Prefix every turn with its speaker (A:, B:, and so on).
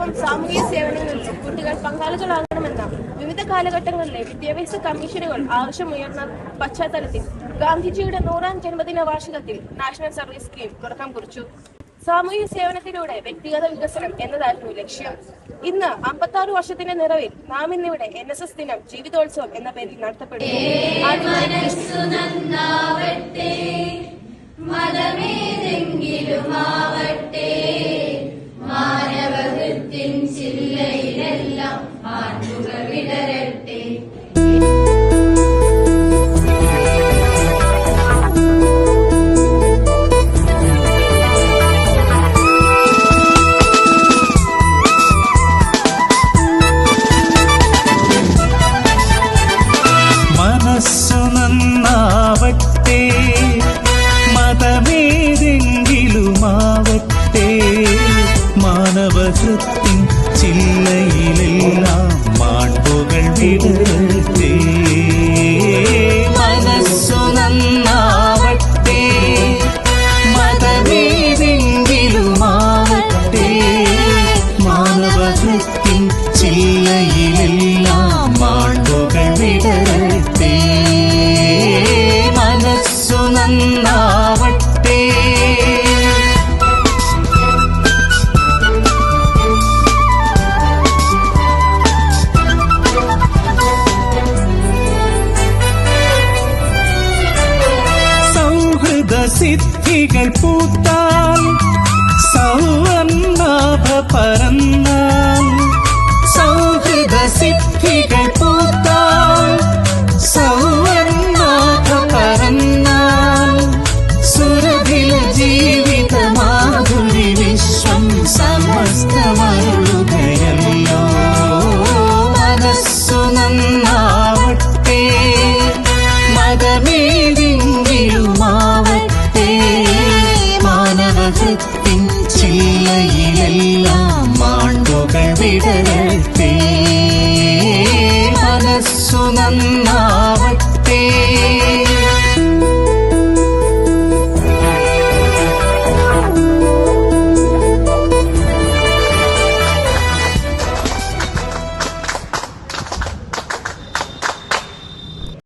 A: അതോടൊപ്പം സാമൂഹിക സേവനങ്ങളിൽ കുട്ടികൾ പങ്കാളികളാകണമെന്ന വിവിധ കാലഘട്ടങ്ങളിലെ വിദ്യാഭ്യാസ കമ്മീഷനുകൾ ആവശ്യമുയർന്ന പശ്ചാത്തലത്തിൽ ഗാന്ധിജിയുടെ 100ാം ജന്മദിന വാർഷികത്തിൽ നാഷണൽ സർവീസ് സ്കീം തുടക്കം കുറിച്ചു. സാമൂഹിക സേവനത്തിലൂടെ വ്യക്തിഗത വികസനം എന്നതായിരുന്നു ലക്ഷ്യം. ഇന്ന് 56 വർഷത്തിന്റെ നിറവിൽ നാം ഇന്നിവിടെ NSS ദിനം ജീവിതോത്സവം എന്ന പേരിൽ നടത്തപ്പെടുന്നു.
B: മാനവഹൃത്തിൻ ചില്ലയിലെല്ലാം മാറ്റുകൾ വിടരട്ടെ.
C: മനസ്സു നന്നാവട്ടെ, മതമേതെങ്കിലുമാവട്ടെ, മാനവഹൃത്തിൻ ചില്ലയിലെല്ലാം മാൺപുകൾ വിടരട്ടെ. മനസ്സു നന്നാവട്ടെ, മതമേതെങ്കിലുമാവട്ടെ, മാനവഹൃത്തിൻ ചില്ലയിലെല്ലാം മാൺപുകൾ വിടരട്ടെ. മനസ്സു നന്നാവട്ടെ. സിദ്ധികൾ പൂത്താൽ സൗവർണ്ണാഭ പരന്നാൽ, സൗഹൃദ സിദ്ധികൾ പൂത്താൽ സൗവർണ്ണാഭ പരന്നാൽ, സുരഭില ജീവിത മാധുരി വിശ്വം സമസ്തമരുളുകയല്ലോ. മനസ്സു നന്നാവട്ടെ, മതമേതെങ്കിലുമാവട്ടെ, മാനവഹൃത്തിൻ ചില്ലയിലെല്ലാം മാൺപുകൾ വിടരട്ടെ.